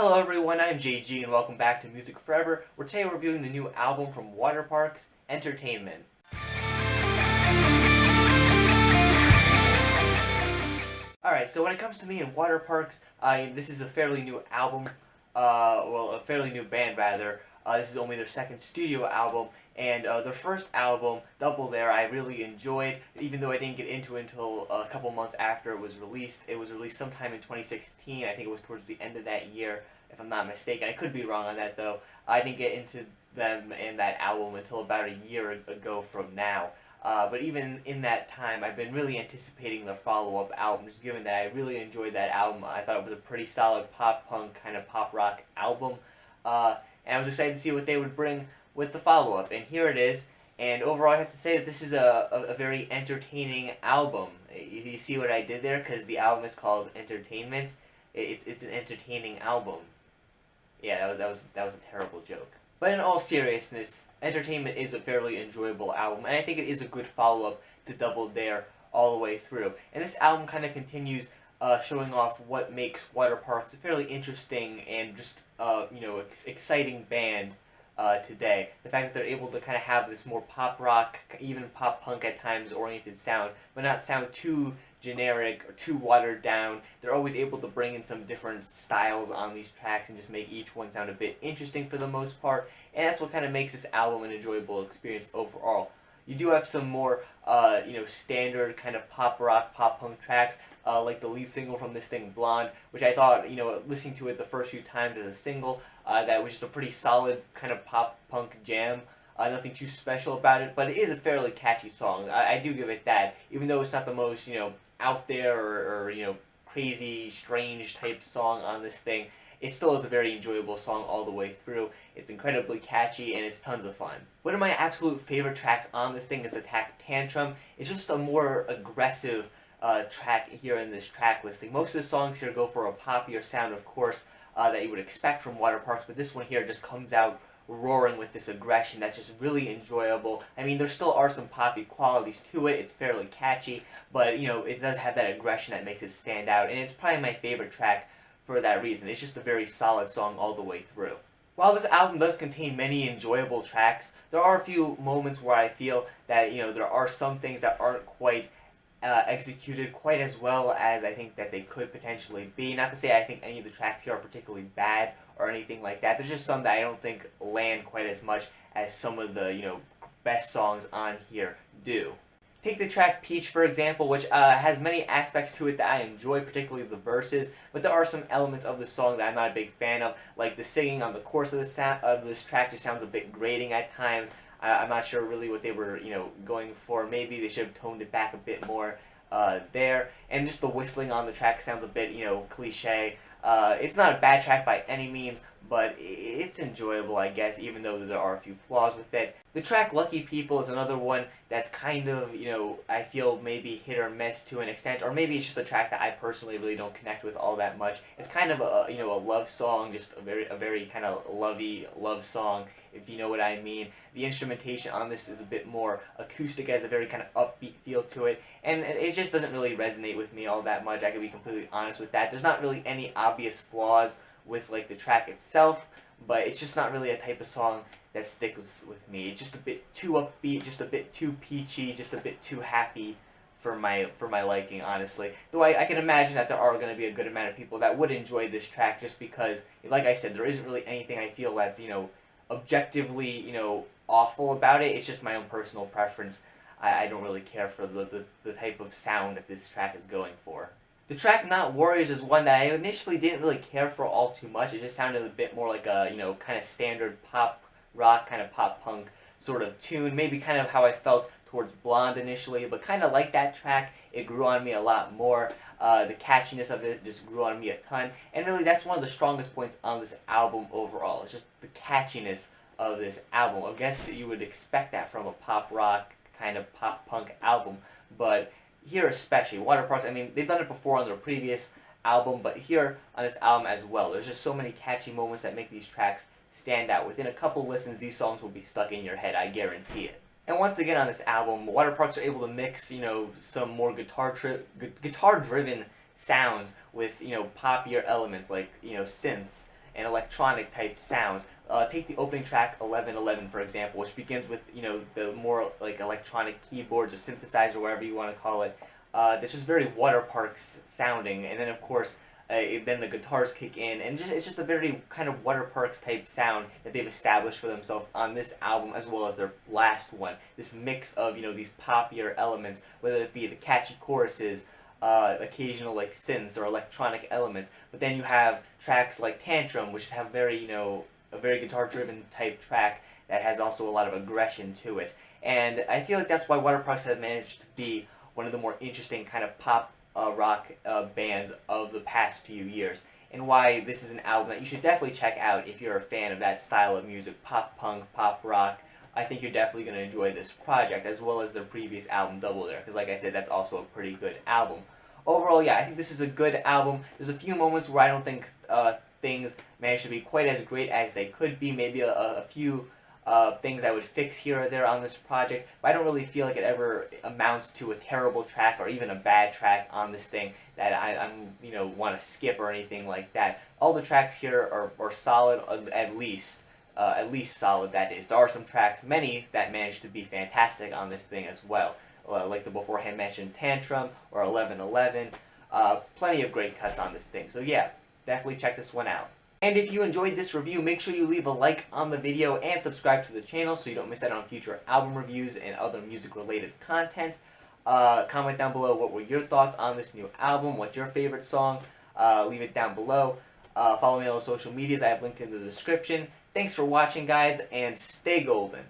Hello everyone, I'm JG and welcome back to Music Forever, where today we're reviewing the new album from Waterparks, Entertainment. Alright, so when it comes to me and Waterparks, this is a fairly new album, a fairly new band rather. This is only their second studio album, and their first album, Double There, I really enjoyed, even though I didn't get into it until a couple months after it was released. It was released sometime in 2016, I think it was towards the end of that year, if I'm not mistaken. I could be wrong on that though. I didn't get into them and that album until about a year ago from now. But even in that time, I've been really anticipating the follow-up album, just given that I really enjoyed that album. I thought it was a pretty solid pop-punk, kind of pop-rock album. And I was excited to see what they would bring with the follow-up. And here it is. And overall, I have to say that this is a very entertaining album. You see what I did there? Because the album is called Entertainment. It's an entertaining album. Yeah, that was a terrible joke. But in all seriousness, Entertainment is a fairly enjoyable album, and I think it is a good follow-up to Double Dare all the way through. And this album kind of continues showing off what makes Waterparks a fairly interesting and just exciting band today. The fact that they're able to kind of have this more pop rock, even pop punk at times oriented sound, but not sound too generic or too watered down. They're always able to bring in some different styles on these tracks and just make each one sound a bit interesting for the most part, and that's what kind of makes this album an enjoyable experience overall. You do have some more standard kind of pop rock, pop punk tracks, like the lead single from this thing, Blonde, which I thought, listening to it the first few times as a single, that was just a pretty solid kind of pop punk jam. Nothing too special about it, but it is a fairly catchy song. I do give it that, even though it's not the most, out there or crazy, strange type song on this thing. It still is a very enjoyable song all the way through. It's incredibly catchy and it's tons of fun. One of my absolute favorite tracks on this thing is the track Tantrum. It's just a more aggressive track here in this track listing. Most of the songs here go for a poppier sound, of course, that you would expect from Waterparks, but this one here just comes out roaring with this aggression that's just really enjoyable. I mean, there still are some poppy qualities to it. It's fairly catchy, but it does have that aggression that makes it stand out, and it's probably my favorite track for that reason. It's just a very solid song all the way through. While this album does contain many enjoyable tracks, there are a few moments where I feel that there are some things that aren't quite executed quite as well as I think that they could potentially be. Not to say I think any of the tracks here are particularly bad or anything like that. There's just some that I don't think land quite as much as some of the best songs on here do. Take the track Peach, for example, which has many aspects to it that I enjoy, particularly the verses, but there are some elements of the song that I'm not a big fan of, like the singing on the chorus of this track just sounds a bit grating at times. I'm not sure really what they were, going for. Maybe they should have toned it back a bit more there. And just the whistling on the track sounds a bit, cliche. It's not a bad track by any means, but it's enjoyable, I guess, even though there are a few flaws with it. The track Lucky People is another one that's kind of, I feel maybe hit or miss to an extent, or maybe it's just a track that I personally really don't connect with all that much. It's kind of a love song, just a very kind of lovey love song, if you know what I mean. The instrumentation on this is a bit more acoustic, has a very kind of upbeat feel to it, and it just doesn't really resonate with me all that much. I can be completely honest with that. There's not really any obvious flaws with the track itself, but it's just not really a type of song that sticks with me. It's just a bit too upbeat, just a bit too peachy, just a bit too happy for my liking, honestly. Though I can imagine that there are going to be a good amount of people that would enjoy this track just because, like I said, there isn't really anything I feel that's, objectively, awful about it. It's just my own personal preference. I don't really care for the type of sound that this track is going for. The track Not Warriors is one that I initially didn't really care for all too much. It just sounded a bit more like a, kind of standard pop rock, kind of pop punk sort of tune. Maybe kind of how I felt towards Blonde initially, but kind of like that track, it grew on me a lot more. The catchiness of it just grew on me a ton. And really, that's one of the strongest points on this album overall. It's just the catchiness of this album. I guess you would expect that from a pop rock, kind of pop punk album, but here especially, Waterparks, I mean, they've done it before on their previous album, but here on this album as well. There's just so many catchy moments that make these tracks stand out. Within a couple listens, these songs will be stuck in your head, I guarantee it. And once again on this album, Waterparks are able to mix, some more guitar-driven sounds with, poppier elements like, synths and electronic type sounds. Take the opening track 1111 for example, which begins with the more like electronic keyboards or synthesizer, whatever you want to call it. That's just very Waterparks sounding, and then of course then the guitars kick in, and it's just a very kind of Waterparks type sound that they've established for themselves on this album as well as their last one. This mix of these poppier elements, whether it be the catchy choruses, occasional like synths or electronic elements, but then you have tracks like Tantrum, which have very a very guitar-driven type track that has also a lot of aggression to it. And I feel like that's why Waterparks have managed to be one of the more interesting kind of pop rock bands of the past few years, and why this is an album that you should definitely check out if you're a fan of that style of music, pop punk, pop rock. I think you're definitely going to enjoy this project, as well as their previous album, Double Dare, because like I said, that's also a pretty good album. Overall, yeah, I think this is a good album. There's a few moments where I don't think things managed to be quite as great as they could be. Maybe a few things I would fix here or there on this project, but I don't really feel like it ever amounts to a terrible track or even a bad track on this thing that I'm want to skip or anything like that. All the tracks here are solid, at least solid, that is. There are some tracks, many, that managed to be fantastic on this thing as well, like the beforehand mentioned Tantrum or 1111. Plenty of great cuts on this thing, so yeah, definitely check this one out. And if you enjoyed this review, make sure you leave a like on the video and subscribe to the channel so you don't miss out on future album reviews and other music-related content. Comment down below what were your thoughts on this new album, what's your favorite song, leave it down below. Follow me on all social medias, I have linked in the description. Thanks for watching, guys, and stay golden.